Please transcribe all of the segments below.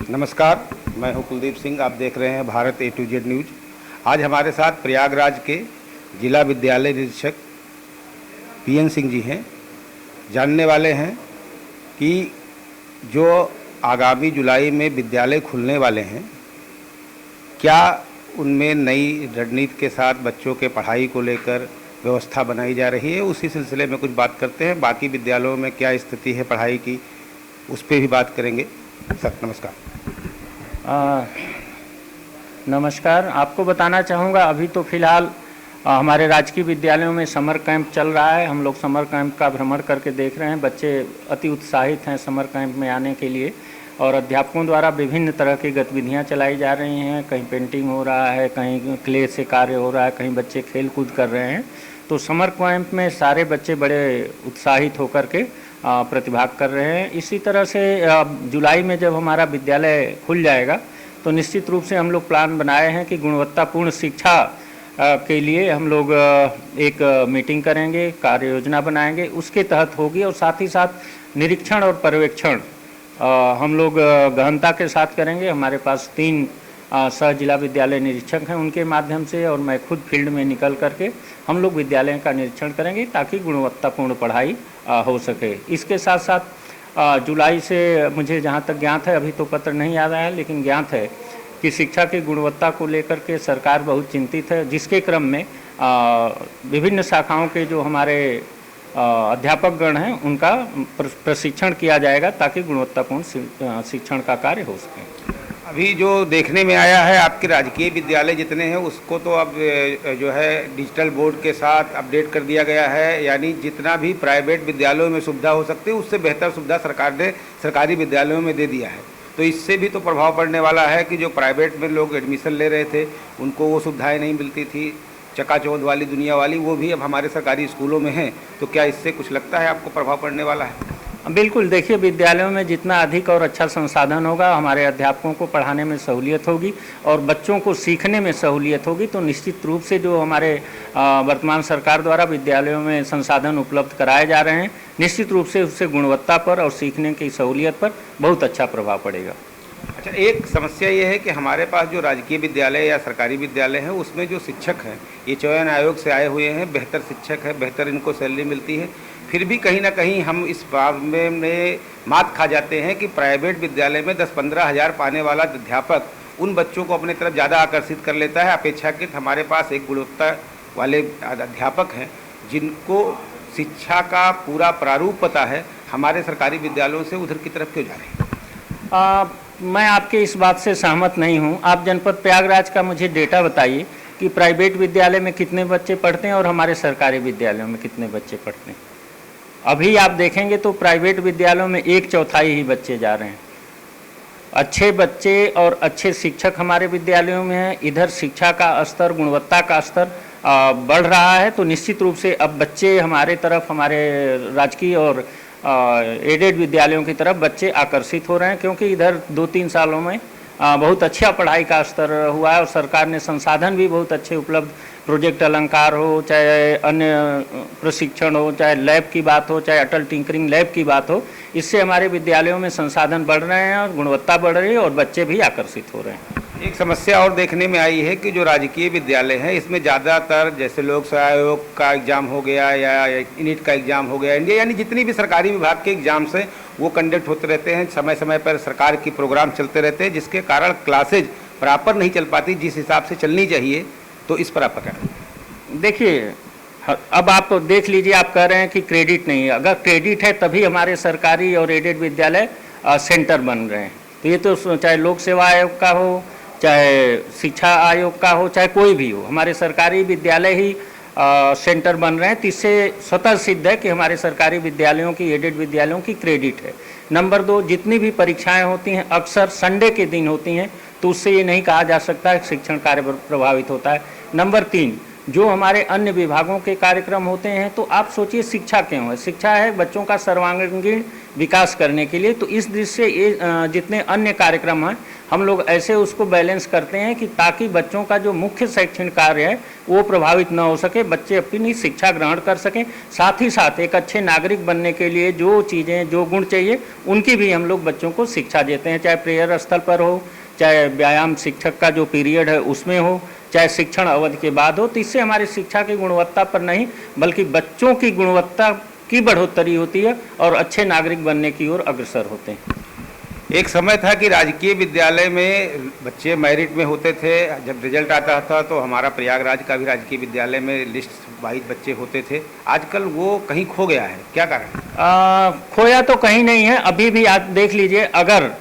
नमस्कार, मैं हूं कुलदीप सिंह। आप देख रहे हैं Bharat A to Z news. आज हमारे साथ प्रयागराज के जिला विद्यालय निरीक्षक PN सिंह जी हैं। जानने वाले हैं कि जो आगामी जुलाई में विद्यालय खुलने वाले हैं, क्या उनमें नई रणनीति के साथ बच्चों के पढ़ाई को लेकर व्यवस्था बनाई जा रही है। उसी सिलसिले में कुछ बात करते हैं। बाकी विद्यालयों में क्या स्थिति है पढ़ाई की, उस पर भी बात करेंगे। सर नमस्कार। नमस्कार। आपको बताना चाहूँगा, अभी तो फिलहाल हमारे राजकीय विद्यालयों में समर कैंप चल रहा है। हम लोग समर कैंप का भ्रमण करके देख रहे हैं। बच्चे अति उत्साहित हैं समर कैंप में आने के लिए, और अध्यापकों द्वारा विभिन्न तरह की गतिविधियां चलाई जा रही हैं। कहीं पेंटिंग हो रहा है, कहीं क्ले से कार्य हो रहा है, कहीं बच्चे खेल कूद कर रहे हैं। तो समर कैंप में सारे बच्चे बड़े उत्साहित होकर के प्रतिभाग कर रहे हैं। इसी तरह से जुलाई में जब हमारा विद्यालय खुल जाएगा तो निश्चित रूप से हम लोग प्लान बनाए हैं कि गुणवत्तापूर्ण शिक्षा के लिए हम लोग एक मीटिंग करेंगे, कार्य योजना बनाएंगे, उसके तहत होगी। और साथ ही साथ निरीक्षण और पर्यवेक्षण हम लोग गहनता के साथ करेंगे। हमारे पास 3 सह जिला विद्यालय निरीक्षक हैं, उनके माध्यम से, और मैं खुद फील्ड में निकल करके हम लोग विद्यालय का निरीक्षण करेंगे ताकि गुणवत्तापूर्ण पढ़ाई हो सके। इसके साथ साथ जुलाई से मुझे जहाँ तक ज्ञात है, अभी तो पत्र नहीं याद आया, लेकिन ज्ञात है कि शिक्षा की गुणवत्ता को लेकर के सरकार बहुत चिंतित है, जिसके क्रम में विभिन्न शाखाओं के जो हमारे अध्यापक गण हैं उनका प्रशिक्षण किया जाएगा ताकि गुणवत्तापूर्ण शिक्षण का कार्य हो सके। अभी जो देखने में आया है, आपके राजकीय विद्यालय जितने हैं उसको तो अब जो है डिजिटल बोर्ड के साथ अपडेट कर दिया गया है। यानी जितना भी प्राइवेट विद्यालयों में सुविधा हो सकती है उससे बेहतर सुविधा सरकार ने सरकारी विद्यालयों में दे दिया है। तो इससे भी तो प्रभाव पड़ने वाला है कि जो प्राइवेट में लोग एडमिशन ले रहे थे उनको वो सुविधाएँ नहीं मिलती थी, चकाचौंध वाली दुनिया वाली, वो भी अब हमारे सरकारी स्कूलों में हैं। तो क्या इससे कुछ लगता है आपको प्रभाव पड़ने वाला है? बिल्कुल। देखिए, विद्यालयों में जितना अधिक और अच्छा संसाधन होगा, हमारे अध्यापकों को पढ़ाने में सहूलियत होगी और बच्चों को सीखने में सहूलियत होगी। तो निश्चित रूप से जो हमारे वर्तमान सरकार द्वारा विद्यालयों में संसाधन उपलब्ध कराए जा रहे हैं, निश्चित रूप से उससे गुणवत्ता पर और सीखने की सहूलियत पर बहुत अच्छा प्रभाव पड़ेगा। अच्छा, एक समस्या ये है कि हमारे पास जो राजकीय विद्यालय या सरकारी विद्यालय हैं उसमें जो शिक्षक हैं ये चयन आयोग से आए हुए हैं, बेहतर शिक्षक है, बेहतर इनको सैलरी मिलती है। फिर भी कहीं ना कहीं हम इस बात में मात खा जाते हैं कि प्राइवेट विद्यालय में 10-15 हज़ार पाने वाला अध्यापक उन बच्चों को अपने तरफ ज़्यादा आकर्षित कर लेता है, अपेक्षाकृत हमारे पास एक गुणवत्ता वाले अध्यापक हैं जिनको शिक्षा का पूरा प्रारूप पता है। हमारे सरकारी विद्यालयों से उधर की तरफ क्यों जा रहे हैं? मैं आपके इस बात से सहमत नहीं हूं। आप जनपद प्रयागराज का मुझे डेटा बताइए कि प्राइवेट विद्यालय में कितने बच्चे पढ़ते हैं और हमारे सरकारी विद्यालयों में कितने बच्चे पढ़ते हैं। अभी आप देखेंगे तो प्राइवेट विद्यालयों में 1/4 ही बच्चे जा रहे हैं। अच्छे बच्चे और अच्छे शिक्षक हमारे विद्यालयों में हैं। इधर शिक्षा का स्तर, गुणवत्ता का स्तर बढ़ रहा है। तो निश्चित रूप से अब बच्चे हमारे तरफ, हमारे राजकीय और एडेड विद्यालयों की तरफ बच्चे आकर्षित हो रहे हैं, क्योंकि इधर 2-3 सालों में बहुत अच्छा पढ़ाई का स्तर हुआ है और सरकार ने संसाधन भी बहुत अच्छे उपलब्ध, प्रोजेक्ट अलंकार हो, चाहे अन्य प्रशिक्षण हो, चाहे लैब की बात हो, चाहे अटल टिंकरिंग लैब की बात हो, इससे हमारे विद्यालयों में संसाधन बढ़ रहे हैं और गुणवत्ता बढ़ रही है और बच्चे भी आकर्षित हो रहे हैं। एक समस्या और देखने में आई है कि जो राजकीय विद्यालय हैं इसमें ज़्यादातर जैसे लोक सेवा आयोग का एग्ज़ाम हो गया या नीट का एग्ज़ाम हो गया, इंडिया, यानी जितनी भी सरकारी विभाग के एग्ज़ाम्स हैं वो कंडक्ट होते रहते हैं। समय समय पर सरकार की प्रोग्राम चलते रहते हैं, जिसके कारण क्लासेज प्रॉपर नहीं चल पाती जिस हिसाब से चलनी चाहिए। तो इस पर आपका क्या? देखिए, अब आप देख लीजिए, आप कह रहे हैं कि क्रेडिट नहीं है। अगर क्रेडिट है तभी हमारे सरकारी और एडेड विद्यालय सेंटर बन रहे हैं। तो ये तो चाहे लोक सेवा आयोग का हो, चाहे शिक्षा आयोग का हो, चाहे कोई भी हो, हमारे सरकारी विद्यालय ही सेंटर बन रहे हैं। तो इससे स्वतः सिद्ध है कि हमारे सरकारी विद्यालयों की, एडेड विद्यालयों की क्रेडिट है। नंबर 2, जितनी भी परीक्षाएं होती हैं अक्सर संडे के दिन होती हैं, तो उससे ये नहीं कहा जा सकता कि शिक्षण कार्य प्रभावित होता है। नंबर 3, जो हमारे अन्य विभागों के कार्यक्रम होते हैं, तो आप सोचिए शिक्षा क्यों है? शिक्षा है बच्चों का सर्वांगीण विकास करने के लिए। तो इस दृष्टि से ये जितने अन्य कार्यक्रम हैं हम लोग ऐसे उसको बैलेंस करते हैं कि ताकि बच्चों का जो मुख्य शैक्षणिक कार्य है वो प्रभावित न हो सके, बच्चे अपनी शिक्षा ग्रहण कर सकें। साथ ही साथ एक अच्छे नागरिक बनने के लिए जो चीज़ें, जो गुण चाहिए, उनकी भी हम लोग बच्चों को शिक्षा देते हैं, चाहे प्रेयर स्थल पर हो, चाहे व्यायाम शिक्षक का जो पीरियड है उसमें हो, चाहे शिक्षण अवधि के बाद हो। तो इससे हमारी शिक्षा की गुणवत्ता पर नहीं बल्कि बच्चों की गुणवत्ता की बढ़ोतरी होती है और अच्छे नागरिक बनने की ओर अग्रसर होते हैं। एक समय था कि राजकीय विद्यालय में बच्चे मेरिट में होते थे, जब रिजल्ट आता था तो हमारा प्रयागराज का भी राजकीय विद्यालय में लिस्ट वाइज बच्चे होते थे। आजकल वो कहीं खो गया है, क्या कारण? खोया तो कहीं नहीं है, अभी भी आज देख लीजिए, अगर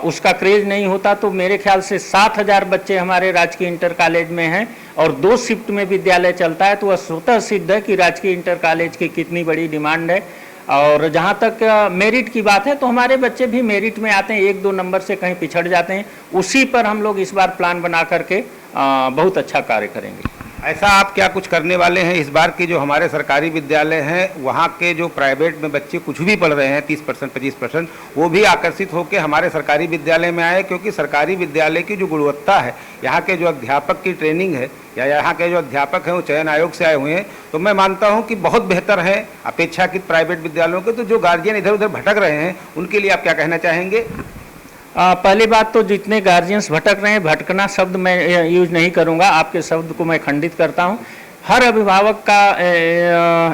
उसका क्रेज नहीं होता तो मेरे ख्याल से 7,000 बच्चे हमारे राजकीय इंटर कॉलेज में हैं और 2 शिफ्ट में विद्यालय चलता है, तो वह स्वतः सिद्ध है कि राजकीय इंटर कॉलेज की कितनी बड़ी डिमांड है। और जहाँ तक मेरिट की बात है तो हमारे बच्चे भी मेरिट में आते हैं, 1-2 नंबर से कहीं पिछड़ जाते हैं। उसी पर हम लोग इस बार प्लान बना करके बहुत अच्छा कार्य करेंगे। ऐसा आप क्या कुछ करने वाले हैं? इस बार के जो हमारे सरकारी विद्यालय हैं वहाँ के जो प्राइवेट में बच्चे कुछ भी पढ़ रहे हैं 30% 25%, वो भी आकर्षित होकर हमारे सरकारी विद्यालय में आए, क्योंकि सरकारी विद्यालय की जो गुणवत्ता है, यहाँ के जो अध्यापक की ट्रेनिंग है या यहाँ के जो अध्यापक हैं वो चयन आयोग से आए हुए हैं, तो मैं मानता हूँ कि बहुत बेहतर है अपेक्षाकृत प्राइवेट विद्यालयों के। तो जो गार्जियन इधर उधर भटक रहे हैं उनके लिए आप क्या कहना चाहेंगे? पहली बात तो जितने गार्जियंस भटक रहे हैं, भटकना शब्द मैं यूज नहीं करूंगा, आपके शब्द को मैं खंडित करता हूं। हर अभिभावक का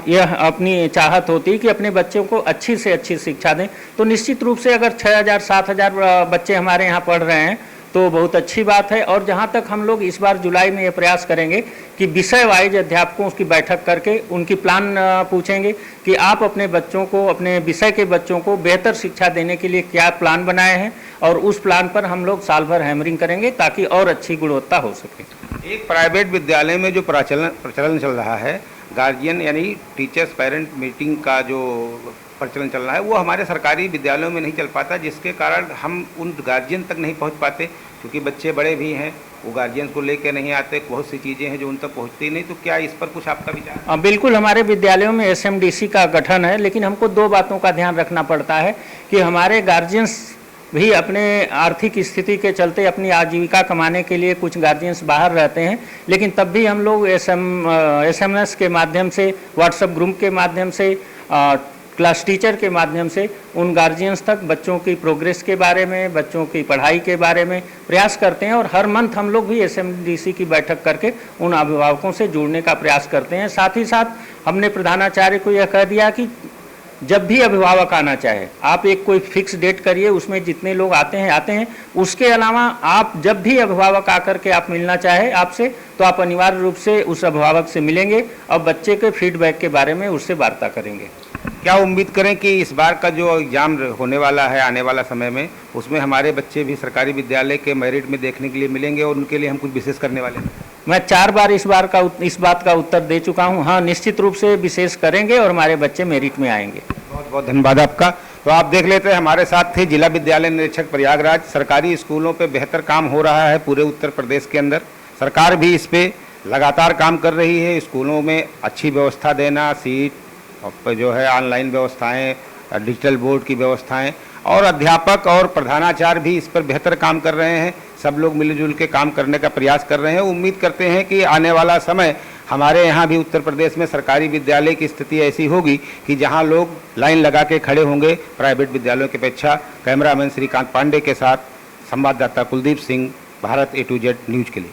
यह अपनी चाहत होती है कि अपने बच्चों को अच्छी से अच्छी शिक्षा दें। तो निश्चित रूप से अगर 6,000-7,000 बच्चे हमारे यहाँ पढ़ रहे हैं तो बहुत अच्छी बात है। और जहाँ तक हम लोग इस बार जुलाई में ये प्रयास करेंगे कि विषय वाइज अध्यापकों की बैठक करके उनकी प्लान पूछेंगे कि आप अपने बच्चों को, अपने विषय के बच्चों को बेहतर शिक्षा देने के लिए क्या प्लान बनाए हैं, और उस प्लान पर हम लोग साल भर हैमरिंग करेंगे ताकि और अच्छी गुणवत्ता हो सके। एक प्राइवेट विद्यालय में जो प्रचलन चल रहा है, गार्जियन यानी टीचर्स पेरेंट मीटिंग का जो प्रचलन चल रहा है, वो हमारे सरकारी विद्यालयों में नहीं चल पाता, जिसके कारण हम उन गार्जियन तक नहीं पहुंच पाते, क्योंकि बच्चे बड़े भी हैं, वो गार्जियन को लेकर नहीं आते। बहुत सी चीज़ें हैं जो उन तक पहुंचती नहीं। तो क्या इस पर कुछ आपका विचार? बिल्कुल, हमारे विद्यालयों में SMDC का गठन है, लेकिन हमको 2 बातों का ध्यान रखना पड़ता है कि हमारे गार्जियंस भी अपने आर्थिक स्थिति के चलते अपनी आजीविका कमाने के लिए कुछ गार्जियंस बाहर रहते हैं, लेकिन तब भी हम लोग SMS के माध्यम से, व्हाट्सएप ग्रुप के माध्यम से, क्लास टीचर के माध्यम से उन गार्जियंस तक बच्चों की प्रोग्रेस के बारे में, बच्चों की पढ़ाई के बारे में प्रयास करते हैं। और हर मंथ हम लोग भी SMDC की बैठक करके उन अभिभावकों से जुड़ने का प्रयास करते हैं। साथ ही साथ हमने प्रधानाचार्य को यह कह दिया कि जब भी अभिभावक आना चाहे, आप एक कोई फिक्स डेट करिए, उसमें जितने लोग आते हैं। उसके अलावा आप जब भी अभिभावक आकर के आप मिलना चाहे आपसे, तो आप अनिवार्य रूप से उस अभिभावक से मिलेंगे और बच्चे के फीडबैक के बारे में उससे वार्ता करेंगे। क्या उम्मीद करें कि इस बार का जो एग्ज़ाम होने वाला है आने वाला समय में, उसमें हमारे बच्चे भी सरकारी विद्यालय के मेरिट में देखने के लिए मिलेंगे और उनके लिए हम कुछ विशेष करने वाले हैं? मैं 4 बार इस बात का उत्तर दे चुका हूं। हाँ, निश्चित रूप से विशेष करेंगे और हमारे बच्चे मेरिट में आएंगे। बहुत बहुत धन्यवाद आपका। तो आप देख लेते हैं, हमारे साथ थे जिला विद्यालय निरीक्षक प्रयागराज। सरकारी स्कूलों पे बेहतर काम हो रहा है पूरे उत्तर प्रदेश के अंदर। सरकार भी इस पे लगातार काम कर रही है। स्कूलों में अच्छी व्यवस्था देना, सीट जो है, ऑनलाइन व्यवस्थाएं, डिजिटल बोर्ड की व्यवस्थाएं, और अध्यापक और प्रधानाचार्य भी इस पर बेहतर काम कर रहे हैं। सब लोग मिलजुल के काम करने का प्रयास कर रहे हैं। उम्मीद करते हैं कि आने वाला समय हमारे यहाँ भी उत्तर प्रदेश में सरकारी विद्यालय की स्थिति ऐसी होगी कि जहाँ लोग लाइन लगा के खड़े होंगे प्राइवेट विद्यालयों की अपेक्षा। कैमरामैन श्रीकांत पांडे के साथ संवाददाता Kuldeep Singh, Bharat A to Z news के लिए।